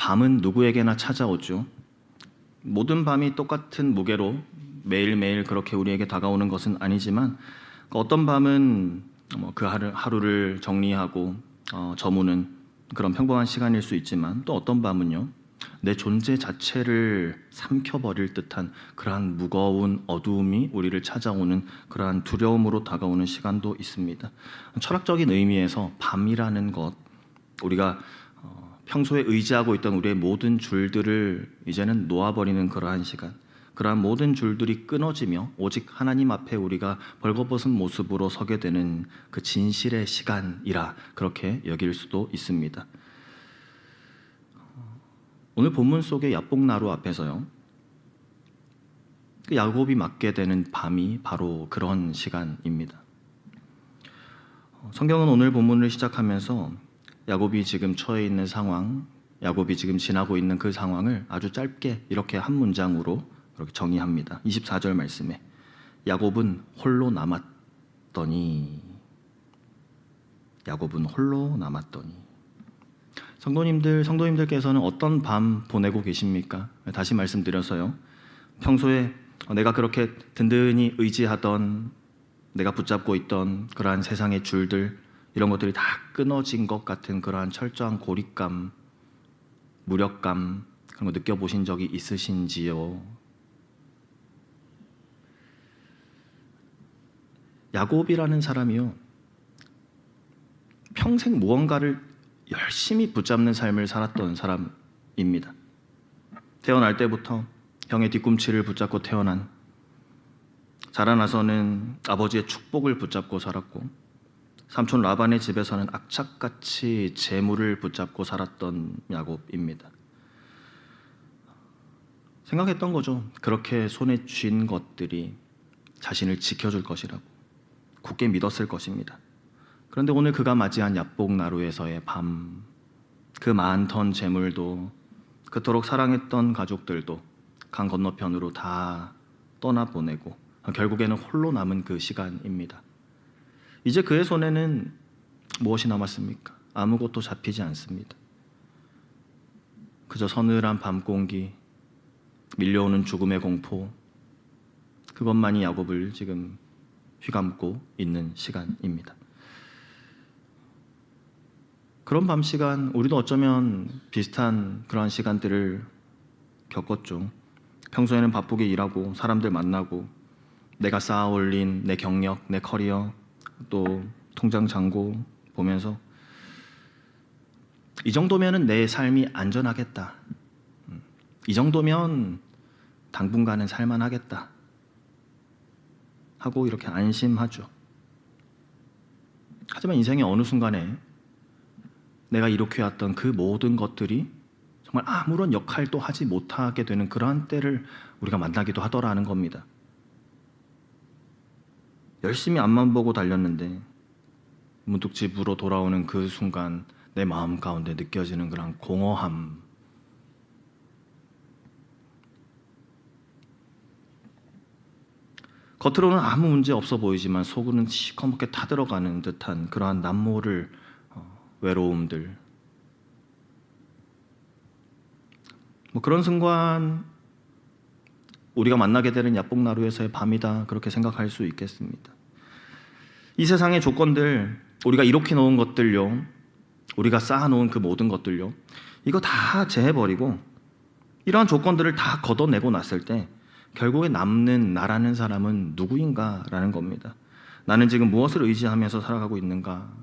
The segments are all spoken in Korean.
밤은 누구에게나 찾아오죠. 모든 밤이 똑같은 무게로 매일매일 그렇게 우리에게 다가오는 것은 아니지만 어떤 밤은 그 하루를 정리하고 저무는 그런 평범한 시간일 수 있지만 또 어떤 밤은요, 내 존재 자체를 삼켜버릴 듯한 그러한 무거운 어두움이 우리를 찾아오는 그러한 두려움으로 다가오는 시간도 있습니다. 철학적인 의미에서 밤이라는 것, 우리가 평소에 의지하고 있던 우리의 모든 줄들을 이제는 놓아버리는 그러한 시간, 그러한 모든 줄들이 끊어지며 오직 하나님 앞에 우리가 벌거벗은 모습으로 서게 되는 그 진실의 시간이라 그렇게 여길 수도 있습니다. 오늘 본문 속의 야복나루 앞에서요, 그 야곱이 맞게 되는 밤이 바로 그런 시간입니다. 성경은 오늘 본문을 시작하면서 야곱이 지금 처해 있는 상황, 야곱이 지금 지나고 있는 그 상황을 아주 짧게 이렇게 한 문장으로 이렇게 정의합니다. 24절 말씀에 야곱은 홀로 남았더니, 야곱은 홀로 남았더니. 성도님들께서는 어떤 밤 보내고 계십니까? 다시 말씀드려서요, 평소에 내가 그렇게 든든히 의지하던, 내가 붙잡고 있던 그러한 세상의 줄들, 이런 것들이 다 끊어진 것 같은 그러한 철저한 고립감, 무력감, 그런 거 느껴보신 적이 있으신지요? 야곱이라는 사람이요, 평생 무언가를 열심히 붙잡는 삶을 살았던 사람입니다. 태어날 때부터 형의 뒤꿈치를 붙잡고 태어난, 자라나서는 아버지의 축복을 붙잡고 살았고, 삼촌 라반의 집에서는 악착같이 재물을 붙잡고 살았던 야곱입니다. 생각했던 거죠. 그렇게 손에 쥔 것들이 자신을 지켜줄 것이라고 굳게 믿었을 것입니다. 그런데 오늘 그가 맞이한 야복나루에서의 밤, 그 많던 재물도, 그토록 사랑했던 가족들도 강 건너편으로 다 떠나보내고 결국에는 홀로 남은 그 시간입니다. 이제 그의 손에는 무엇이 남았습니까? 아무것도 잡히지 않습니다. 그저 서늘한 밤 공기, 밀려오는 죽음의 공포, 그것만이 야곱을 지금 휘감고 있는 시간입니다. 그런 밤 시간, 우리도 어쩌면 비슷한 그러한 시간들을 겪었죠. 평소에는 바쁘게 일하고 사람들 만나고 내가 쌓아 올린 내 경력, 내 커리어, 또 통장 잔고 보면서 이 정도면은 내 삶이 안전하겠다, 이 정도면 당분간은 살만하겠다 하고 이렇게 안심하죠. 하지만 인생의 어느 순간에 내가 이렇게 왔던 그 모든 것들이 정말 아무런 역할도 하지 못하게 되는 그러한 때를 우리가 만나기도 하더라는 겁니다. 열심히 앞만 보고 달렸는데 문득 집으로 돌아오는 그 순간 내 마음 가운데 느껴지는 그런 공허함, 겉으로는 아무 문제 없어 보이지만 속으로는 시커멓게 타들어가는 듯한 그러한 남모를 외로움들, 그런 순간 우리가 만나게 되는 야복나루에서의 밤이다, 그렇게 생각할 수 있겠습니다. 이 세상의 조건들, 우리가 이렇게 놓은 것들요, 우리가 쌓아놓은 그 모든 것들요, 이거 다 제해버리고 이러한 조건들을 다 걷어내고 났을 때 결국에 남는 나라는 사람은 누구인가 라는 겁니다. 나는 지금 무엇을 의지하면서 살아가고 있는가?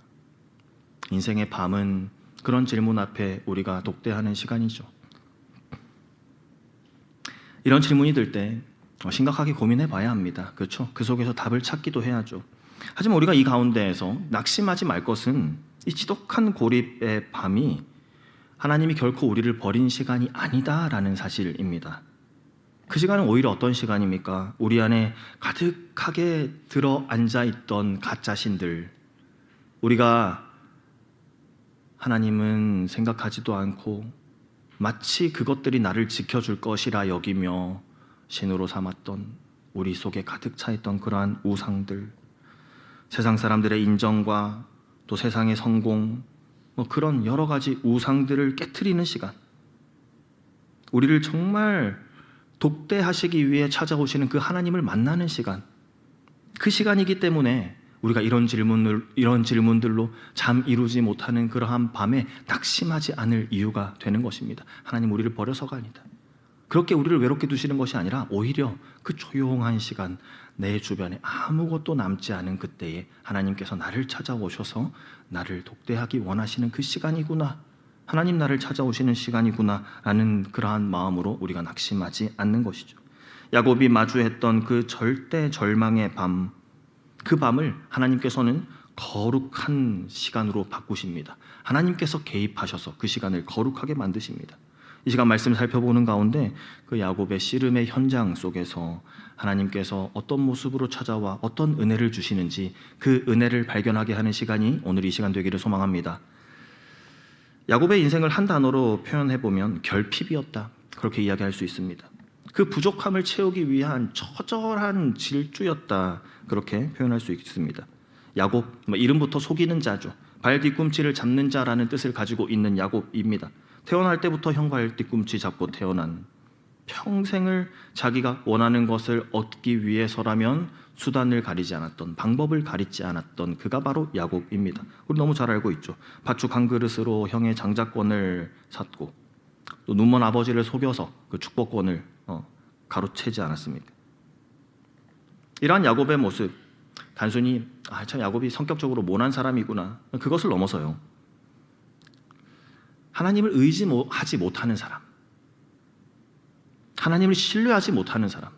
인생의 밤은 그런 질문 앞에 우리가 독대하는 시간이죠. 이런 질문이 들 때 심각하게 고민해 봐야 합니다. 그렇죠? 그 속에서 답을 찾기도 해야죠. 하지만 우리가 이 가운데에서 낙심하지 말 것은 이 지독한 고립의 밤이 하나님이 결코 우리를 버린 시간이 아니다라는 사실입니다. 그 시간은 오히려 어떤 시간입니까? 우리 안에 가득하게 들어 앉아있던 가짜신들, 우리가 하나님은 생각하지도 않고 마치 그것들이 나를 지켜줄 것이라 여기며 신으로 삼았던 우리 속에 가득 차있던 그러한 우상들, 세상 사람들의 인정과 또 세상의 성공, 그런 여러 가지 우상들을 깨트리는 시간, 우리를 정말 독대하시기 위해 찾아오시는 그 하나님을 만나는 시간, 그 시간이기 때문에 우리가 이런 질문들로 잠 이루지 못하는 그러한 밤에 낙심하지 않을 이유가 되는 것입니다. 하나님 우리를 버려서가 아니다. 그렇게 우리를 외롭게 두시는 것이 아니라 오히려 그 조용한 시간, 내 주변에 아무것도 남지 않은 그때에 하나님께서 나를 찾아오셔서 나를 독대하기 원하시는 그 시간이구나, 하나님 나를 찾아오시는 시간이구나 라는 그러한 마음으로 우리가 낙심하지 않는 것이죠. 야곱이 마주했던 그 절대 절망의 밤, 그 밤을 하나님께서는 거룩한 시간으로 바꾸십니다. 하나님께서 개입하셔서 그 시간을 거룩하게 만드십니다. 이 시간 말씀 살펴보는 가운데 그 야곱의 씨름의 현장 속에서 하나님께서 어떤 모습으로 찾아와 어떤 은혜를 주시는지 그 은혜를 발견하게 하는 시간이 오늘 이 시간 되기를 소망합니다. 야곱의 인생을 한 단어로 표현해보면 결핍이었다, 그렇게 이야기할 수 있습니다. 그 부족함을 채우기 위한 처절한 질주였다, 그렇게 표현할 수 있습니다. 야곱, 이름부터 속이는 자죠. 발 뒤꿈치를 잡는 자라는 뜻을 가지고 있는 야곱입니다. 태어날 때부터 형 발 뒤꿈치 잡고 태어난, 평생을 자기가 원하는 것을 얻기 위해서라면 수단을 가리지 않았던, 방법을 가리지 않았던 그가 바로 야곱입니다. 우리 너무 잘 알고 있죠. 팥죽 한 그릇으로 형의 장자권을 샀고 또 눈먼 아버지를 속여서 그 축복권을 가로채지 않았습니까? 이러한 야곱의 모습, 단순히 참 야곱이 성격적으로 모난 사람이구나, 그것을 넘어서요, 하나님을 의지하지 못하는 사람, 하나님을 신뢰하지 못하는 사람,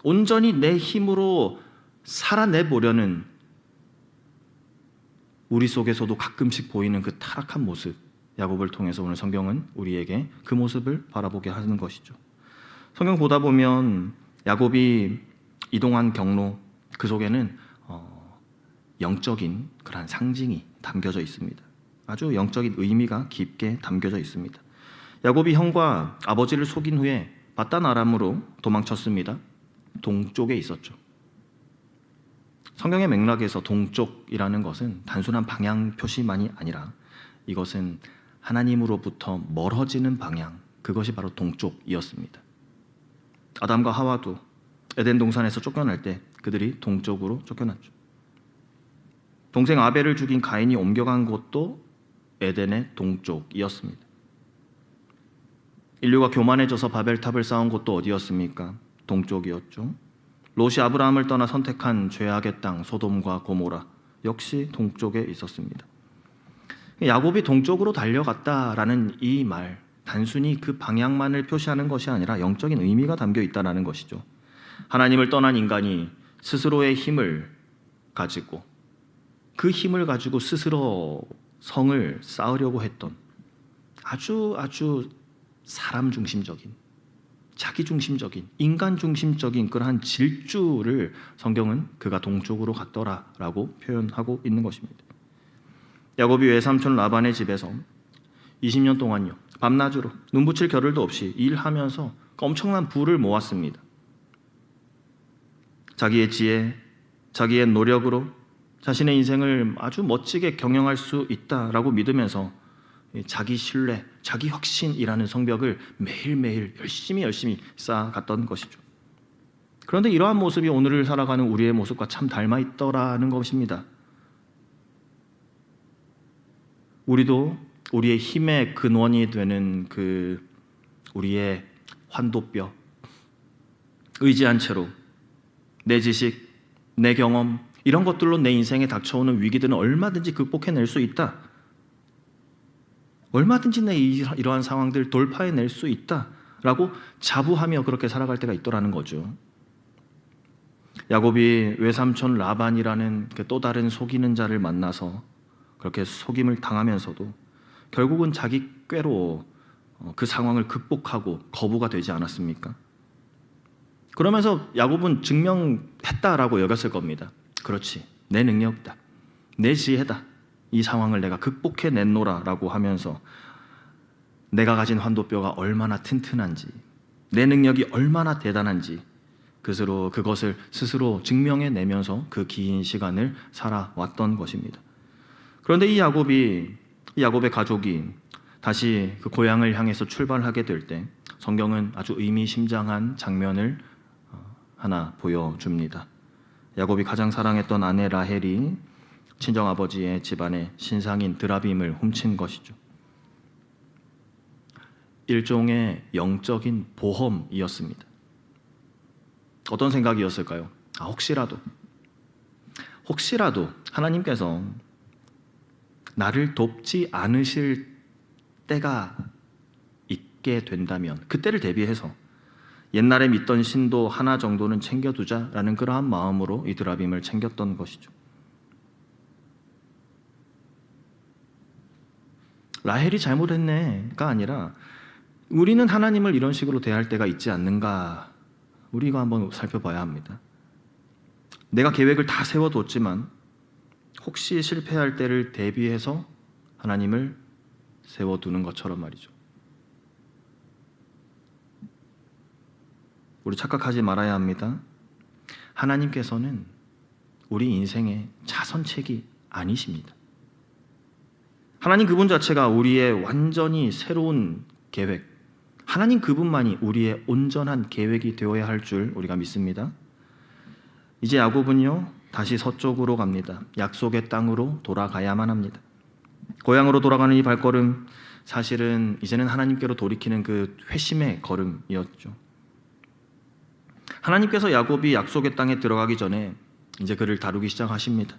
온전히 내 힘으로 살아내보려는 우리 속에서도 가끔씩 보이는 그 타락한 모습, 야곱을 통해서 오늘 성경은 우리에게 그 모습을 바라보게 하는 것이죠. 성경 보다 보면 야곱이 이동한 경로, 그 속에는 영적인 그러한 상징이 담겨져 있습니다. 아주 영적인 의미가 깊게 담겨져 있습니다. 야곱이 형과 아버지를 속인 후에 바단 아람으로 도망쳤습니다. 동쪽에 있었죠. 성경의 맥락에서 동쪽이라는 것은 단순한 방향 표시만이 아니라 이것은 하나님으로부터 멀어지는 방향, 그것이 바로 동쪽이었습니다. 아담과 하와도 에덴 동산에서 쫓겨날 때 그들이 동쪽으로 쫓겨났죠. 동생 아벨을 죽인 가인이 옮겨간 곳도 에덴의 동쪽이었습니다. 인류가 교만해져서 바벨탑을 쌓은 곳도 어디였습니까? 동쪽이었죠. 롯이 아브라함을 떠나 선택한 죄악의 땅 소돔과 고모라 역시 동쪽에 있었습니다. 야곱이 동쪽으로 달려갔다라는 이 말, 단순히 그 방향만을 표시하는 것이 아니라 영적인 의미가 담겨 있다는 것이죠. 하나님을 떠난 인간이 스스로의 힘을 가지고 그 힘을 가지고 스스로 성을 쌓으려고 했던 아주 사람 중심적인, 자기 중심적인, 인간 중심적인 그러한 질주를 성경은 그가 동쪽으로 갔더라라고 표현하고 있는 것입니다. 야곱이 외삼촌 라반의 집에서 20년 동안요, 밤낮으로 눈붙일 겨를도 없이 일하면서 엄청난 부를 모았습니다. 자기의 지혜, 자기의 노력으로 자신의 인생을 아주 멋지게 경영할 수 있다라고 믿으면서 자기 신뢰, 자기 확신이라는 성벽을 매일매일 열심히 쌓아갔던 것이죠. 그런데 이러한 모습이 오늘을 살아가는 우리의 모습과 참 닮아 있더라는 것입니다. 우리도 우리의 힘의 근원이 되는 그 우리의 환도뼈, 의지한 채로 내 지식, 내 경험, 이런 것들로 내 인생에 닥쳐오는 위기들은 얼마든지 극복해낼 수 있다, 얼마든지 내 이러한 상황들 돌파해낼 수 있다라고 자부하며 그렇게 살아갈 때가 있더라는 거죠. 야곱이 외삼촌 라반이라는 그 또 다른 속이는 자를 만나서 그렇게 속임을 당하면서도 결국은 자기 꾀로 그 상황을 극복하고 거부가 되지 않았습니까? 그러면서 야곱은 증명했다라고 여겼을 겁니다. 그렇지, 내 능력이다, 내 지혜다, 이 상황을 내가 극복해냈노라라고 하면서 내가 가진 환도뼈가 얼마나 튼튼한지, 내 능력이 얼마나 대단한지 그것을 스스로 증명해내면서 그 긴 시간을 살아왔던 것입니다. 그런데 이 야곱의 가족이 다시 그 고향을 향해서 출발하게 될 때 성경은 아주 의미심장한 장면을 하나 보여줍니다. 야곱이 가장 사랑했던 아내 라헬이 친정아버지의 집안의 신상인 드라빔을 훔친 것이죠. 일종의 영적인 보험이었습니다. 어떤 생각이었을까요? 혹시라도 하나님께서 나를 돕지 않으실 때가 있게 된다면 그때를 대비해서 옛날에 믿던 신도 하나 정도는 챙겨두자라는 그러한 마음으로 이 드라빔을 챙겼던 것이죠. 라헬이 잘못했네가 아니라 우리는 하나님을 이런 식으로 대할 때가 있지 않는가, 우리가 한번 살펴봐야 합니다. 내가 계획을 다 세워뒀지만 혹시 실패할 때를 대비해서 하나님을 세워두는 것처럼 말이죠. 우리 착각하지 말아야 합니다. 하나님께서는 우리 인생의 자선책이 아니십니다. 하나님 그분 자체가 우리의 완전히 새로운 계획, 하나님 그분만이 우리의 온전한 계획이 되어야 할 줄 우리가 믿습니다. 이제 야곱은요, 다시 서쪽으로 갑니다. 약속의 땅으로 돌아가야만 합니다. 고향으로 돌아가는 이 발걸음, 사실은 이제는 하나님께로 돌이키는 그 회심의 걸음이었죠. 하나님께서 야곱이 약속의 땅에 들어가기 전에 이제 그를 다루기 시작하십니다.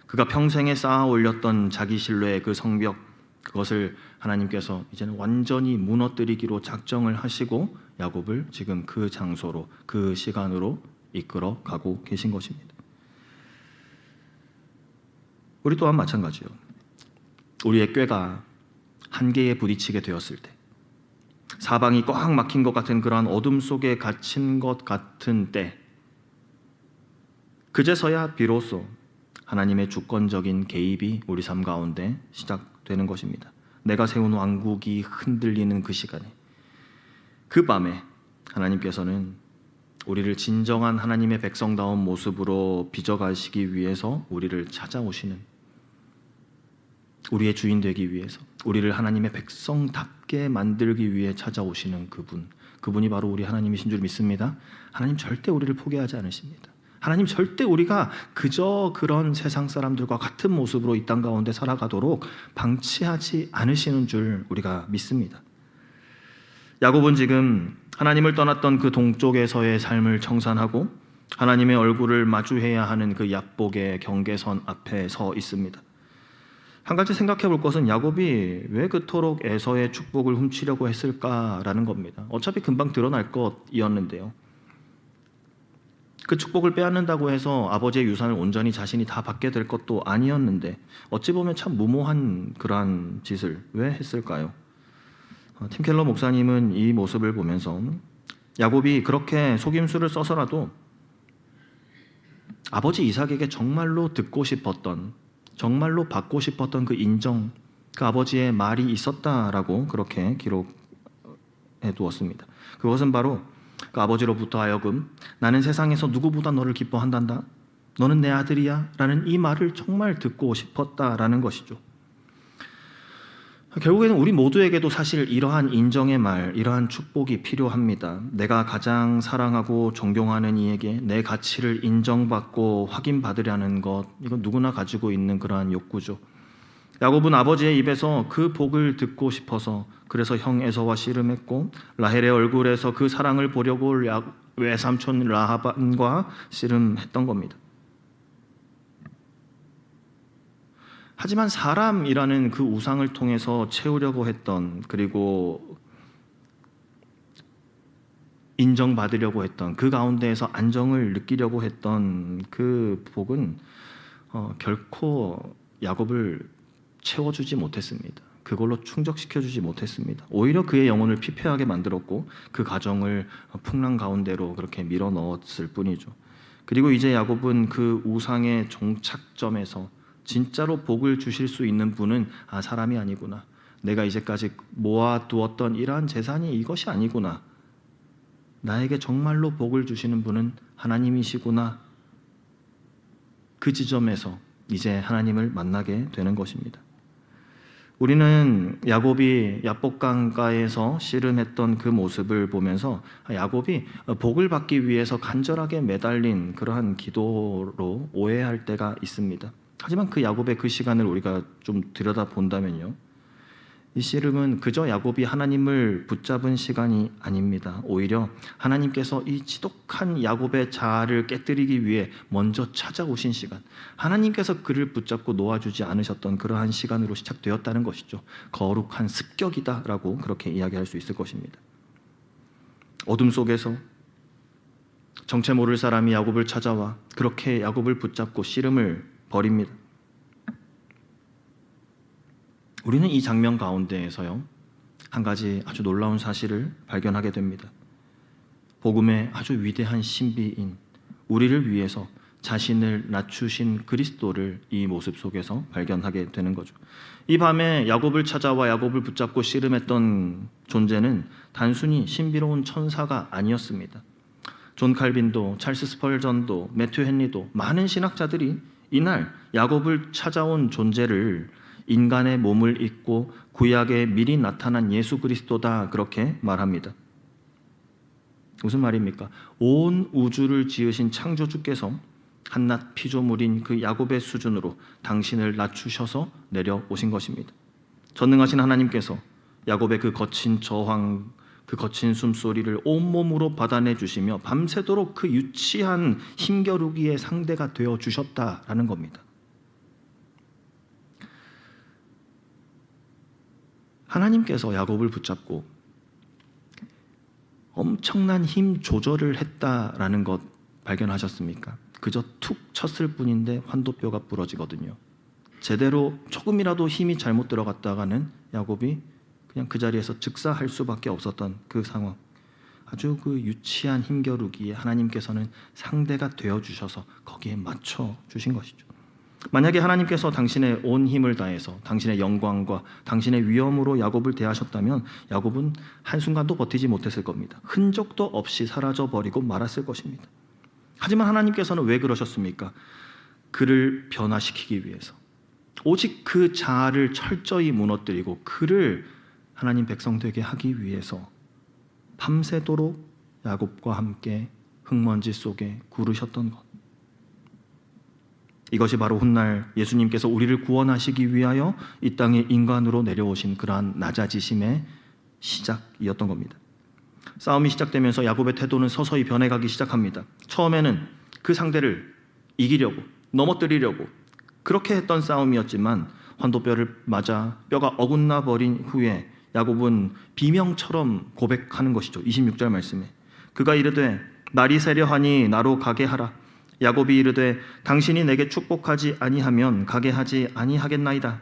그가 평생에 쌓아 올렸던 자기 신뢰의 그 성벽, 그것을 하나님께서 이제는 완전히 무너뜨리기로 작정을 하시고 야곱을 지금 그 장소로, 그 시간으로 이끌어 가고 계신 것입니다. 우리 또한 마찬가지요. 우리의 꾀가 한계에 부딪히게 되었을 때, 사방이 꽉 막힌 것 같은 그러한 어둠 속에 갇힌 것 같은 때, 그제서야 비로소 하나님의 주권적인 개입이 우리 삶 가운데 시작되는 것입니다. 내가 세운 왕국이 흔들리는 그 시간에, 그 밤에 하나님께서는 우리를 진정한 하나님의 백성다운 모습으로 빚어가시기 위해서 우리를 찾아오시는, 우리의 주인 되기 위해서, 우리를 하나님의 백성답게 만들기 위해 찾아오시는 그분이 바로 우리 하나님이신 줄 믿습니다. 하나님 절대 우리를 포기하지 않으십니다. 하나님 절대 우리가 그저 그런 세상 사람들과 같은 모습으로 이 땅 가운데 살아가도록 방치하지 않으시는 줄 우리가 믿습니다. 야곱은 지금 하나님을 떠났던 그 동쪽에서의 삶을 청산하고 하나님의 얼굴을 마주해야 하는 그 약복의 경계선 앞에 서 있습니다. 한 가지 생각해 볼 것은 야곱이 왜 그토록 에서의 축복을 훔치려고 했을까라는 겁니다. 어차피 금방 드러날 것이었는데요. 그 축복을 빼앗는다고 해서 아버지의 유산을 온전히 자신이 다 받게 될 것도 아니었는데 어찌 보면 참 무모한 그러한 짓을 왜 했을까요? 팀 켈러 목사님은 이 모습을 보면서 야곱이 그렇게 속임수를 써서라도 아버지 이삭에게 정말로 듣고 싶었던, 정말로 받고 싶었던 그 인정, 그 아버지의 말이 있었다라고 그렇게 기록해 두었습니다. 그것은 바로 그 아버지로부터 하여금 나는 세상에서 누구보다 너를 기뻐한단다, 너는 내 아들이야 라는 이 말을 정말 듣고 싶었다라는 것이죠. 결국에는 우리 모두에게도 사실 이러한 인정의 말, 이러한 축복이 필요합니다. 내가 가장 사랑하고 존경하는 이에게 내 가치를 인정받고 확인받으려는 것, 이건 누구나 가지고 있는 그러한 욕구죠. 야곱은 아버지의 입에서 그 복을 듣고 싶어서 그래서 형 에서와 씨름했고 라헬의 얼굴에서 그 사랑을 보려고 외삼촌 라반과 씨름했던 겁니다. 하지만 사람이라는 그 우상을 통해서 채우려고 했던, 그리고 인정받으려고 했던, 그 가운데에서 안정을 느끼려고 했던 그 복은 결코 야곱을 채워주지 못했습니다. 그걸로 충족시켜주지 못했습니다. 오히려 그의 영혼을 피폐하게 만들었고 그 가정을 풍랑 가운데로 그렇게 밀어 넣었을 뿐이죠. 그리고 이제 야곱은 그 우상의 종착점에서 진짜로 복을 주실 수 있는 분은 사람이 아니구나, 내가 이제까지 모아두었던 이러한 재산이 이것이 아니구나, 나에게 정말로 복을 주시는 분은 하나님이시구나, 그 지점에서 이제 하나님을 만나게 되는 것입니다. 우리는 야곱이 야복강가에서 씨름했던 그 모습을 보면서 야곱이 복을 받기 위해서 간절하게 매달린 그러한 기도로 오해할 때가 있습니다. 하지만 그 야곱의 그 시간을 우리가 좀 들여다본다면요, 이 씨름은 그저 야곱이 하나님을 붙잡은 시간이 아닙니다. 오히려 하나님께서 이 지독한 야곱의 자아를 깨뜨리기 위해 먼저 찾아오신 시간, 하나님께서 그를 붙잡고 놓아주지 않으셨던 그러한 시간으로 시작되었다는 것이죠. 거룩한 습격이다라고 그렇게 이야기할 수 있을 것입니다. 어둠 속에서 정체 모를 사람이 야곱을 찾아와 그렇게 야곱을 붙잡고 씨름을 벌입니다. 우리는 이 장면 가운데에서요, 한 가지 아주 놀라운 사실을 발견하게 됩니다. 복음의 아주 위대한 신비인 우리를 위해서 자신을 낮추신 그리스도를 이 모습 속에서 발견하게 되는 거죠. 이 밤에 야곱을 찾아와 야곱을 붙잡고 씨름했던 존재는 단순히 신비로운 천사가 아니었습니다. 존 칼빈도 찰스 스펄전도 매튜 헨리도 많은 신학자들이 이날 야곱을 찾아온 존재를 인간의 몸을 입고 구약에 미리 나타난 예수 그리스도다 그렇게 말합니다. 무슨 말입니까? 온 우주를 지으신 창조주께서 한낱 피조물인 그 야곱의 수준으로 당신을 낮추셔서 내려오신 것입니다. 전능하신 하나님께서 야곱의 그 거친 저항, 그 거친 숨소리를 온몸으로 받아내 주시며 밤새도록 그 유치한 힘겨루기의 상대가 되어 주셨다라는 겁니다. 하나님께서 야곱을 붙잡고 엄청난 힘 조절을 했다라는 것 발견하셨습니까? 그저 툭 쳤을 뿐인데 환도뼈가 부러지거든요. 제대로 조금이라도 힘이 잘못 들어갔다가는 야곱이 그냥 그 자리에서 즉사할 수밖에 없었던 그 상황. 아주 그 유치한 힘겨루기에 하나님께서는 상대가 되어주셔서 거기에 맞춰 주신 것이죠. 만약에 하나님께서 당신의 온 힘을 다해서 당신의 영광과 당신의 위엄으로 야곱을 대하셨다면 야곱은 한순간도 버티지 못했을 겁니다. 흔적도 없이 사라져버리고 말았을 것입니다. 하지만 하나님께서는 왜 그러셨습니까? 그를 변화시키기 위해서, 오직 그 자아를 철저히 무너뜨리고 그를 하나님 백성 되게 하기 위해서 밤새도록 야곱과 함께 흙먼지 속에 구르셨던 것. 이것이 바로 훗날 예수님께서 우리를 구원하시기 위하여 이 땅에 인간으로 내려오신 그러한 낮아지심의 시작이었던 겁니다. 싸움이 시작되면서 야곱의 태도는 서서히 변해가기 시작합니다. 처음에는 그 상대를 이기려고, 넘어뜨리려고 그렇게 했던 싸움이었지만 환도뼈를 맞아 뼈가 어긋나 버린 후에 야곱은 비명처럼 고백하는 것이죠. 26절 말씀에 그가 이르되 날이 새려하니 나로 가게 하라. 야곱이 이르되 당신이 내게 축복하지 아니하면 가게 하지 아니하겠나이다.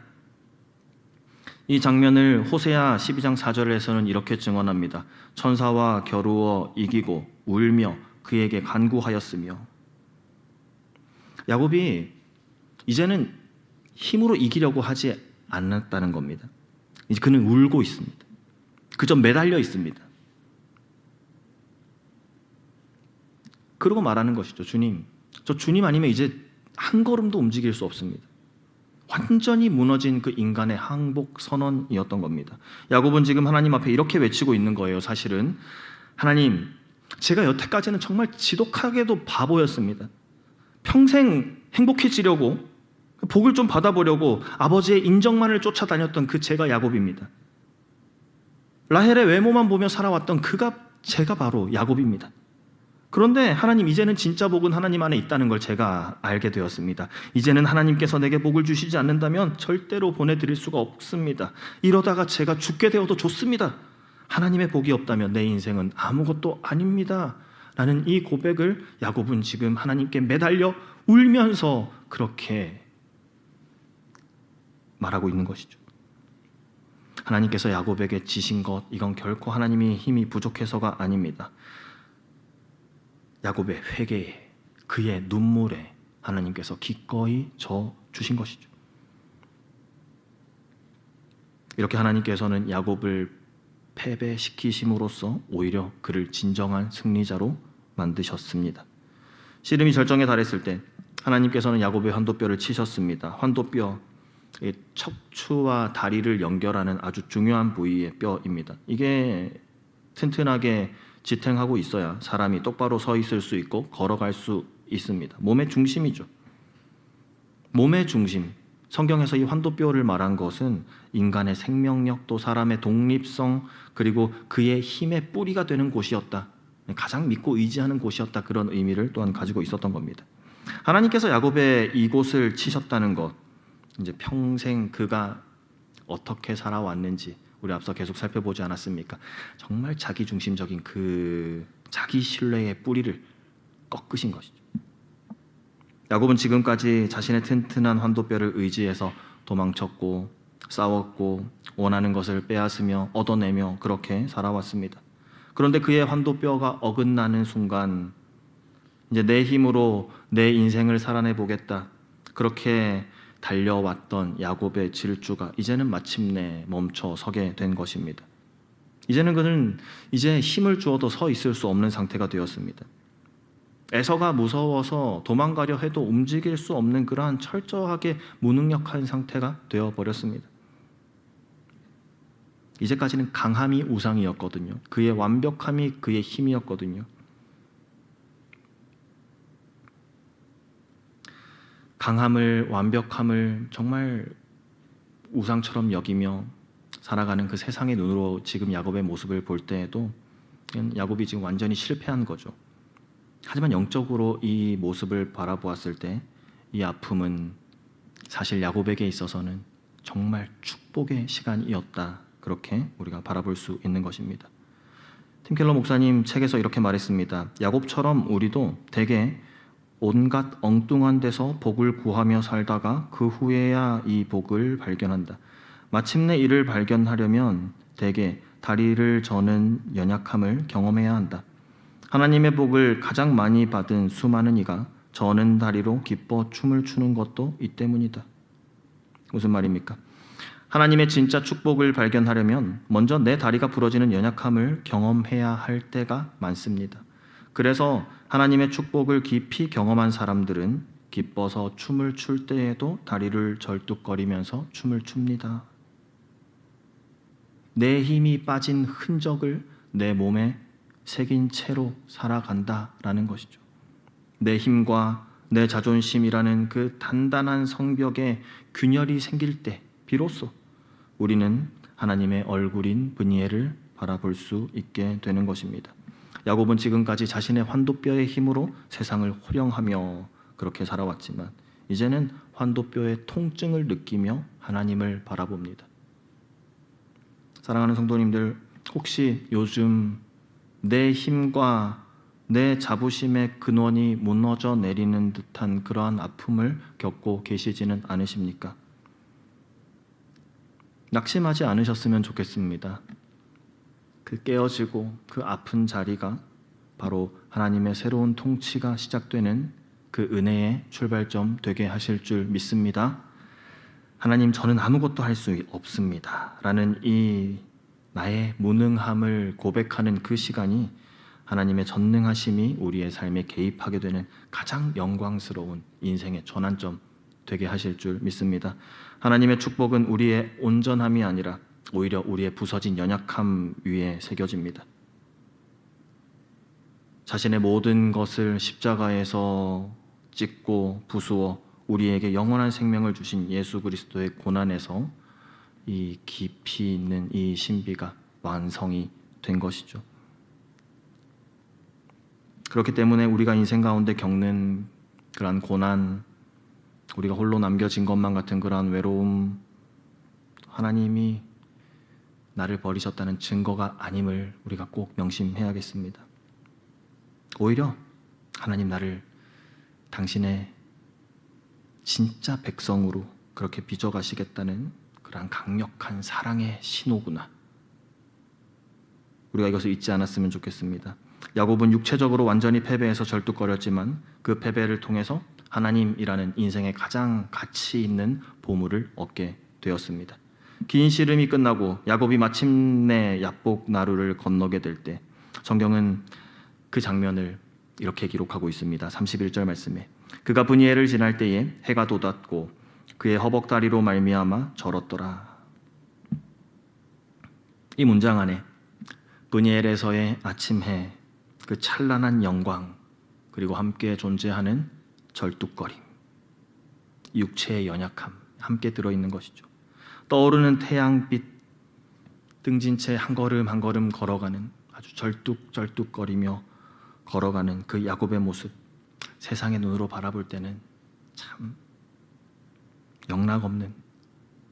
이 장면을 호세아 12장 4절에서는 이렇게 증언합니다. 천사와 겨루어 이기고 울며 그에게 간구하였으며. 야곱이 이제는 힘으로 이기려고 하지 않았다는 겁니다. 이제 그는 울고 있습니다. 그저 매달려 있습니다. 그러고 말하는 것이죠. 주님, 저 주님 아니면 이제 한 걸음도 움직일 수 없습니다. 완전히 무너진 그 인간의 항복 선언이었던 겁니다. 야곱은 지금 하나님 앞에 이렇게 외치고 있는 거예요. 사실은 하나님, 제가 여태까지는 정말 지독하게도 바보였습니다. 평생 행복해지려고 복을 좀 받아보려고 아버지의 인정만을 쫓아다녔던 그 제가 야곱입니다. 라헬의 외모만 보며 살아왔던 제가 바로 야곱입니다. 그런데 하나님, 이제는 진짜 복은 하나님 안에 있다는 걸 제가 알게 되었습니다. 이제는 하나님께서 내게 복을 주시지 않는다면 절대로 보내드릴 수가 없습니다. 이러다가 제가 죽게 되어도 좋습니다. 하나님의 복이 없다면 내 인생은 아무것도 아닙니다. 라는 이 고백을 야곱은 지금 하나님께 매달려 울면서 그렇게 말하고 있는 것이죠. 하나님께서 야곱에게 지신 것, 이건 결코 하나님이 힘이 부족해서가 아닙니다. 야곱의 회개에, 그의 눈물에 하나님께서 기꺼이 져 주신 것이죠. 이렇게 하나님께서는 야곱을 패배시키심으로써 오히려 그를 진정한 승리자로 만드셨습니다. 씨름이 절정에 달했을 때 하나님께서는 야곱의 환도뼈를 치셨습니다. 환도뼈, 이 척추와 다리를 연결하는 아주 중요한 부위의 뼈입니다. 이게 튼튼하게 지탱하고 있어야 사람이 똑바로 서 있을 수 있고 걸어갈 수 있습니다. 몸의 중심이죠. 몸의 중심. 성경에서 이 환도뼈를 말한 것은 인간의 생명력 또 사람의 독립성 그리고 그의 힘의 뿌리가 되는 곳이었다. 가장 믿고 의지하는 곳이었다. 그런 의미를 또한 가지고 있었던 겁니다. 하나님께서 야곱의 이곳을 치셨다는 것, 이제 평생 그가 어떻게 살아왔는지 우리 앞서 계속 살펴보지 않았습니까? 정말 자기중심적인 그 자기 신뢰의 뿌리를 꺾으신 것이죠. 야곱은 지금까지 자신의 튼튼한 환도뼈를 의지해서 도망쳤고 싸웠고 원하는 것을 빼앗으며 얻어내며 그렇게 살아왔습니다. 그런데 그의 환도뼈가 어긋나는 순간 이제 내 힘으로 내 인생을 살아내 보겠다. 그렇게 달려왔던 야곱의 질주가 이제는 마침내 멈춰 서게 된 것입니다. 이제는 그는 이제 힘을 주어도 서 있을 수 없는 상태가 되었습니다. 에서가 무서워서 도망가려 해도 움직일 수 없는 그러한 철저하게 무능력한 상태가 되어버렸습니다. 이제까지는 강함이 우상이었거든요. 그의 완벽함이 그의 힘이었거든요. 강함을, 완벽함을 정말 우상처럼 여기며 살아가는 그 세상의 눈으로 지금 야곱의 모습을 볼 때에도 야곱이 지금 완전히 실패한 거죠. 하지만 영적으로 이 모습을 바라보았을 때 이 아픔은 사실 야곱에게 있어서는 정말 축복의 시간이었다. 그렇게 우리가 바라볼 수 있는 것입니다. 팀 켈러 목사님 책에서 이렇게 말했습니다. 야곱처럼 우리도 대개 온갖 엉뚱한 데서 복을 구하며 살다가 그 후에야 이 복을 발견한다. 마침내 이를 발견하려면 대개 다리를 저는 연약함을 경험해야 한다. 하나님의 복을 가장 많이 받은 수많은 이가 저는 다리로 기뻐 춤을 추는 것도 이 때문이다. 무슨 말입니까? 하나님의 진짜 축복을 발견하려면 먼저 내 다리가 부러지는 연약함을 경험해야 할 때가 많습니다. 그래서 하나님의 축복을 깊이 경험한 사람들은 기뻐서 춤을 출 때에도 다리를 절뚝거리면서 춤을 춥니다. 내 힘이 빠진 흔적을 내 몸에 새긴 채로 살아간다라는 것이죠. 내 힘과 내 자존심이라는 그 단단한 성벽에 균열이 생길 때 비로소 우리는 하나님의 얼굴인 브니엘을 바라볼 수 있게 되는 것입니다. 야곱은 지금까지 자신의 환도뼈의 힘으로 세상을 호령하며 그렇게 살아왔지만 이제는 환도뼈의 통증을 느끼며 하나님을 바라봅니다. 사랑하는 성도님들, 혹시 요즘 내 힘과 내 자부심의 근원이 무너져 내리는 듯한 그러한 아픔을 겪고 계시지는 않으십니까? 낙심하지 않으셨으면 좋겠습니다. 그 깨어지고 그 아픈 자리가 바로 하나님의 새로운 통치가 시작되는 그 은혜의 출발점 되게 하실 줄 믿습니다. 하나님, 저는 아무것도 할 수 없습니다 라는 이 나의 무능함을 고백하는 그 시간이 하나님의 전능하심이 우리의 삶에 개입하게 되는 가장 영광스러운 인생의 전환점 되게 하실 줄 믿습니다. 하나님의 축복은 우리의 온전함이 아니라 오히려 우리의 부서진 연약함 위에 새겨집니다. 자신의 모든 것을 십자가에서 찢고 부수어 우리에게 영원한 생명을 주신 예수 그리스도의 고난에서 이 깊이 있는 이 신비가 완성이 된 것이죠. 그렇기 때문에 우리가 인생 가운데 겪는 그러한 고난, 우리가 홀로 남겨진 것만 같은 그러한 외로움, 하나님이 나를 버리셨다는 증거가 아님을 우리가 꼭 명심해야겠습니다. 오히려 하나님 나를 당신의 진짜 백성으로 그렇게 빚어가시겠다는 그러한 강력한 사랑의 신호구나. 우리가 이것을 잊지 않았으면 좋겠습니다. 야곱은 육체적으로 완전히 패배해서 절뚝거렸지만 그 패배를 통해서 하나님이라는 인생의 가장 가치 있는 보물을 얻게 되었습니다. 긴 씨름이 끝나고 야곱이 마침내 야복 나루를 건너게 될 때 성경은 그 장면을 이렇게 기록하고 있습니다. 31절 말씀에 그가 브니엘을 지날 때에 해가 돋았고 그의 허벅다리로 말미암아 절었더라. 이 문장 안에 브니엘에서의 아침해, 그 찬란한 영광, 그리고 함께 존재하는 절뚝거림, 육체의 연약함 함께 들어있는 것이죠. 떠오르는 태양빛 등진 채 한 걸음 한 걸음 걸어가는, 아주 절뚝절뚝거리며 걸어가는 그 야곱의 모습, 세상의 눈으로 바라볼 때는 참 영락없는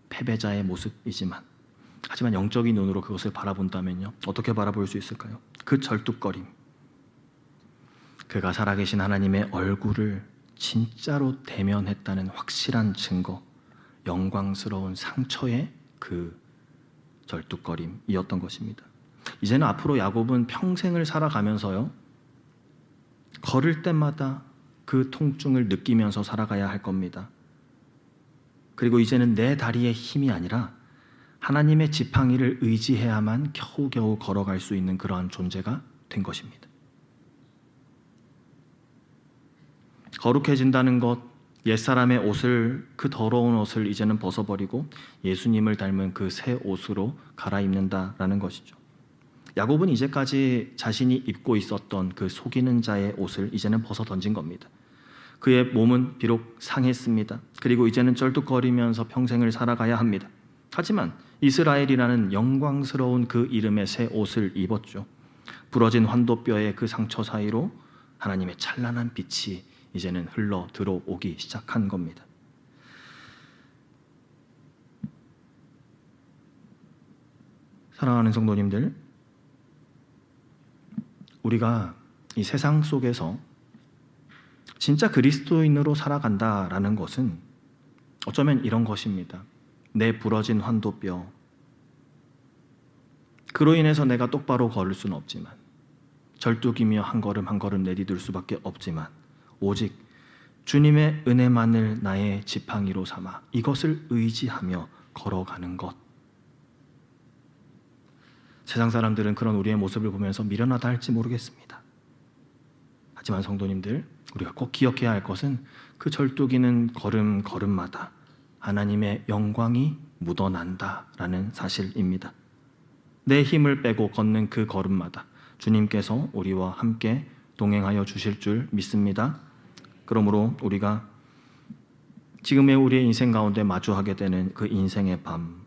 패배자의 모습이지만, 하지만 영적인 눈으로 그것을 바라본다면요, 어떻게 바라볼 수 있을까요? 그 절뚝거림, 그가 살아계신 하나님의 얼굴을 진짜로 대면했다는 확실한 증거, 영광스러운 상처의 그 절뚝거림이었던 것입니다. 이제는 앞으로 야곱은 평생을 살아가면서요, 걸을 때마다 그 통증을 느끼면서 살아가야 할 겁니다. 그리고 이제는 내 다리의 힘이 아니라 하나님의 지팡이를 의지해야만 겨우겨우 걸어갈 수 있는 그러한 존재가 된 것입니다. 거룩해진다는 것, 옛사람의 옷을, 그 더러운 옷을 이제는 벗어버리고 예수님을 닮은 그 새 옷으로 갈아입는다라는 것이죠. 야곱은 이제까지 자신이 입고 있었던 그 속이는 자의 옷을 이제는 벗어 던진 겁니다. 그의 몸은 비록 상했습니다. 그리고 이제는 쩔뚝거리면서 평생을 살아가야 합니다. 하지만 이스라엘이라는 영광스러운 그 이름의 새 옷을 입었죠. 부러진 환도뼈의 그 상처 사이로 하나님의 찬란한 빛이 이제는 흘러 들어오기 시작한 겁니다. 사랑하는 성도님들, 우리가 이 세상 속에서 진짜 그리스도인으로 살아간다라는 것은 어쩌면 이런 것입니다. 내 부러진 환도뼈, 그로 인해서 내가 똑바로 걸을 수는 없지만, 절뚝이며 한 걸음 한 걸음 내디딜 수밖에 없지만, 오직 주님의 은혜만을 나의 지팡이로 삼아 이것을 의지하며 걸어가는 것. 세상 사람들은 그런 우리의 모습을 보면서 미련하다 할지 모르겠습니다. 하지만 성도님들, 우리가 꼭 기억해야 할 것은 그 절뚝이는 걸음걸음마다 하나님의 영광이 묻어난다라는 사실입니다. 내 힘을 빼고 걷는 그 걸음마다 주님께서 우리와 함께 동행하여 주실 줄 믿습니다. 그러므로 우리가 지금의 우리의 인생 가운데 마주하게 되는 그 인생의 밤,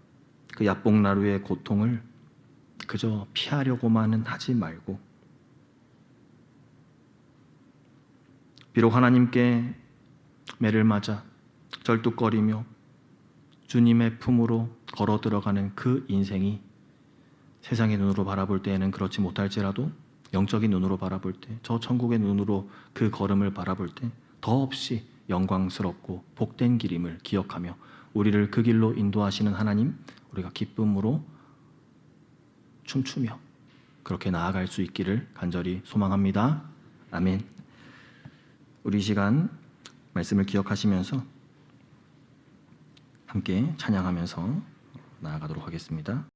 그 야복나루의 고통을 그저 피하려고만은 하지 말고, 비록 하나님께 매를 맞아 절뚝거리며 주님의 품으로 걸어 들어가는 그 인생이 세상의 눈으로 바라볼 때에는 그렇지 못할지라도 영적인 눈으로 바라볼 때, 저 천국의 눈으로 그 걸음을 바라볼 때 더없이 영광스럽고 복된 길임을 기억하며 우리를 그 길로 인도하시는 하나님, 우리가 기쁨으로 춤추며 그렇게 나아갈 수 있기를 간절히 소망합니다. 아멘. 우리 시간 말씀을 기억하시면서 함께 찬양하면서 나아가도록 하겠습니다.